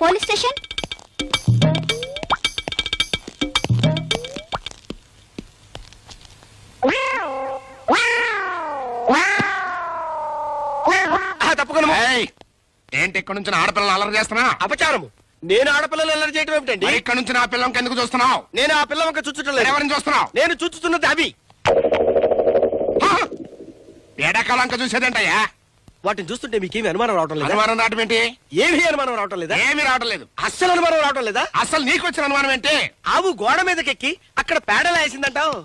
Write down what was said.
Police station. తప్పకుండా. ఏంటి ఇక్కడ నుంచి నా ఆడపిల్లలు అల్లరి చేస్తున్నా? అపచారము. నేను ఆడపిల్లలు అల్లరి చేయడం ఏమిటండి? మరి ఇక్కడ నుంచి నా పిల్లలకి ఎందుకు చూస్తున్నావు? నేను ఆ పిల్ల వంక చుచ్చటం లేదు. ఎవరిని చూస్తున్నావు? నేను చుచ్చుతున్నది అవి. ఏడాకాలంక చూసేదేంటయ్యా? వాటిని చూస్తుంటే మీకేమి అనుమానం రావటం లేదా? అనుమానం రావటం ఏంటి? ఏమీ అనుమానం రావటం లేదా? ఏమీ రావటం లేదు. అస్సలు అనుమానం రావటం లేదా? అసలు నీకు వచ్చిన అనుమానం ఏంటి? ఆవు గోడ మీదకెక్కి అక్కడ పేడలు వేసిందంటావు.